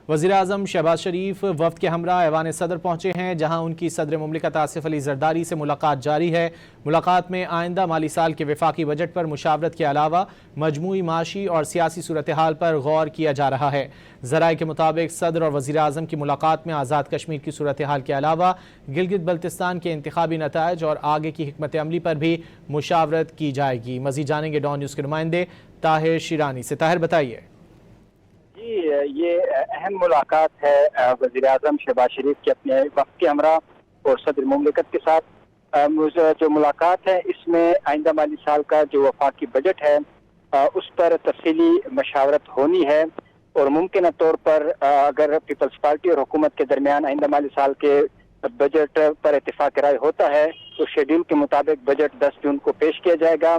وزیر اعظم شہباز شریف وفد کے ہمراہ ایوان صدر پہنچے ہیں، جہاں ان کی صدر مملکت آصف علی زرداری سے ملاقات جاری ہے۔ ملاقات میں آئندہ مالی سال کے وفاقی بجٹ پر مشاورت کے علاوہ مجموعی معاشی اور سیاسی صورتحال پر غور کیا جا رہا ہے۔ ذرائع کے مطابق صدر اور وزیر اعظم کی ملاقات میں آزاد کشمیر کی صورتحال کے علاوہ گلگت بلتستان کے انتخابی نتائج اور آگے کی حکمت عملی پر بھی مشاورت کی جائے گی۔ مزید جانیں گے ڈان نیوز کے نمائندے طاہر شیرانی سے۔ طاہر بتائیے۔ جی، یہ اہم ملاقات ہے وزیر اعظم شہباز شریف کے اپنے وفد کے ہمراہ اور صدر مملکت کے ساتھ۔ جو ملاقات ہے اس میں آئندہ مالی سال کا جو وفاقی بجٹ ہے اس پر تفصیلی مشاورت ہونی ہے، اور ممکنہ طور پر اگر پیپلز پارٹی اور حکومت کے درمیان آئندہ مالی سال کے بجٹ پر اتفاق رائے ہوتا ہے تو شیڈول کے مطابق بجٹ 10 جون کو پیش کیا جائے گا۔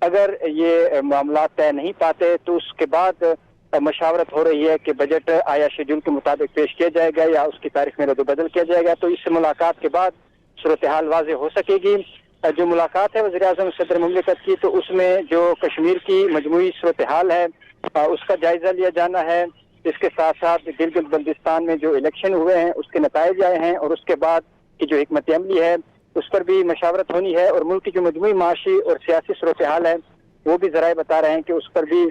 اگر یہ معاملات طے نہیں پاتے تو اس کے بعد مشاورت ہو رہی ہے کہ بجٹ آیا شیڈول کے مطابق پیش کیا جائے گا یا اس کی تاریخ میں رد و بدل کیا جائے گا، تو اس ملاقات کے بعد صورتحال واضح ہو سکے گی۔ جو ملاقات ہے وزیر اعظم صدر مملکت کی، تو اس میں جو کشمیر کی مجموعی صورتحال ہے اس کا جائزہ لیا جانا ہے۔ اس کے ساتھ ساتھ گلگت بلتستان میں جو الیکشن ہوئے ہیں اس کے نتائج آئے ہیں، اور اس کے بعد کی جو حکمت عملی ہے اس پر بھی مشاورت ہونی ہے، اور ملک کی جو مجموعی معاشی اور سیاسی صورتحال ہے وہ بھی ذرائع بتا رہے ہیں کہ اس پر بھی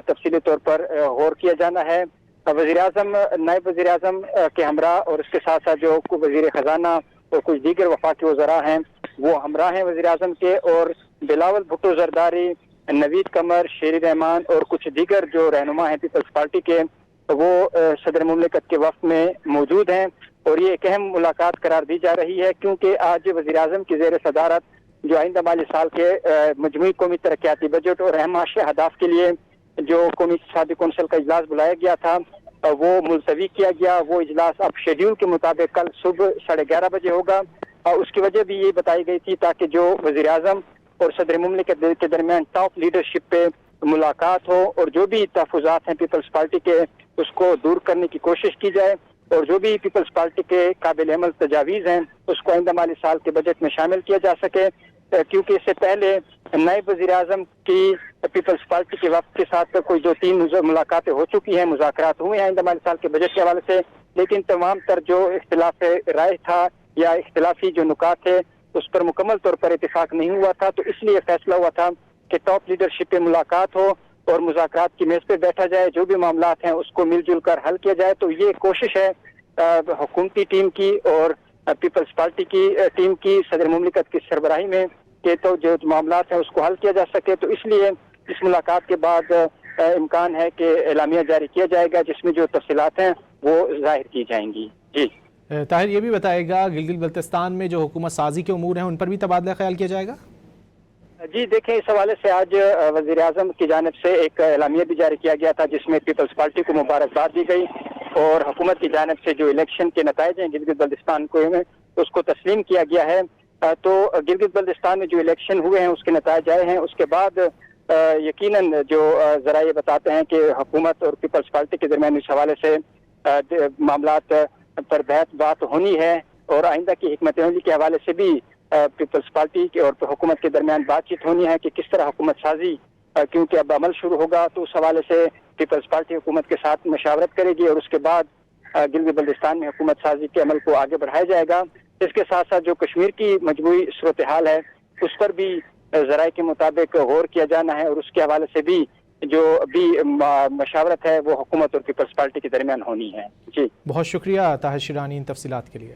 تفصیلی طور پر غور کیا جانا ہے۔ وزیر اعظم نائب وزیر اعظم کے ہمراہ اور اس کے ساتھ ساتھ جو وزیر خزانہ اور کچھ دیگر وفاقی وزراء ہیں وہ ہمراہ ہیں وزیر اعظم کے، اور بلاول بھٹو زرداری، نوید قمر، شیر رحمان اور کچھ دیگر جو رہنما ہیں پیپلز پارٹی کے وہ صدر مملکت کے وفد میں موجود ہیں، اور یہ ایک اہم ملاقات قرار دی جا رہی ہے کیونکہ آج وزیر اعظم کی زیر صدارت جو آئندہ مالی سال کے مجموعی قومی ترقیاتی بجٹ اور اہم معاشی اہداف کے لیے جو قومی اقتصادی کونسل کا اجلاس بلایا گیا تھا وہ ملتوی کیا گیا۔ وہ اجلاس اب شیڈول کے مطابق کل صبح 11:30 بجے ہوگا، اور اس کی وجہ بھی یہ بتائی گئی تھی تاکہ جو وزیر اعظم اور صدر مملکت کے درمیان ٹاپ لیڈرشپ پہ ملاقات ہو، اور جو بھی تحفظات ہیں پیپلز پارٹی کے اس کو دور کرنے کی کوشش کی جائے، اور جو بھی پیپلز پارٹی کے قابل عمل تجاویز ہیں اس کو آئندہ مالی سال کے بجٹ میں شامل کیا جا سکے، کیونکہ اس سے پہلے نائب وزیر اعظم کی پیپلز پارٹی کے وفد کے ساتھ کوئی 2-3 ملاقاتیں ہو چکی ہیں، مذاکرات ہوئے ہیں آئندہ مالی سال کے بجٹ کے حوالے سے، لیکن تمام تر جو اختلاف رائے تھا یا اختلافی جو نکات تھے اس پر مکمل طور پر اتفاق نہیں ہوا تھا، تو اس لیے فیصلہ ہوا تھا کہ ٹاپ لیڈرشپ پہ ملاقات ہو اور مذاکرات کی میز پہ بیٹھا جائے، جو بھی معاملات ہیں اس کو مل جل کر حل کیا جائے۔ تو یہ کوشش ہے حکومتی ٹیم کی اور پیپلز پارٹی کی ٹیم کی صدر مملکت کی سربراہی میں کہ تو جو معاملات ہیں اس کو حل کیا جا سکے، تو اس لیے اس ملاقات کے بعد امکان ہے کہ اعلامیہ جاری کیا جائے گا جس میں جو تفصیلات ہیں وہ ظاہر کی جائیں گی۔ جی طاہر، یہ بھی بتائے گا گلگت بلتستان میں جو حکومت سازی کے امور ہیں ان پر بھی تبادلہ خیال کیا جائے گا؟ جی دیکھیں، اس حوالے سے آج وزیر اعظم کی جانب سے ایک اعلامیہ بھی جاری کیا گیا تھا جس میں پیپلز پارٹی کو مبارکباد دی گئی، اور حکومت کی جانب سے جو الیکشن کے نتائج ہیں گلگت بلتستان کو اس کو تسلیم کیا گیا ہے۔ تو گلگت بلتستان میں جو الیکشن ہوئے ہیں اس کے نتائج آئے ہیں، اس کے بعد یقیناً جو ذرائع بتاتے ہیں کہ حکومت اور پیپلز پارٹی کے درمیان اس حوالے سے معاملات پر بحث بات ہونی ہے، اور آئندہ کی حکمت عملی کے حوالے سے بھی پیپلز پارٹی اور حکومت کے درمیان بات چیت ہونی ہے کہ کس طرح حکومت سازی، کیونکہ اب عمل شروع ہوگا تو اس حوالے سے پیپلز پارٹی حکومت کے ساتھ مشاورت کرے گی، اور اس کے بعد گلگت بلتستان میں حکومت سازی کے عمل کو آگے بڑھایا جائے گا۔ اس کے ساتھ ساتھ جو کشمیر کی مجموعی صورتحال ہے اس پر بھی ذرائع کے مطابق غور کیا جانا ہے، اور اس کے حوالے سے بھی جو بھی مشاورت ہے وہ حکومت اور پیپلز پارٹی کے درمیان ہونی ہے۔ جی بہت شکریہ طاہر شیرانی ان تفصیلات کے لیے۔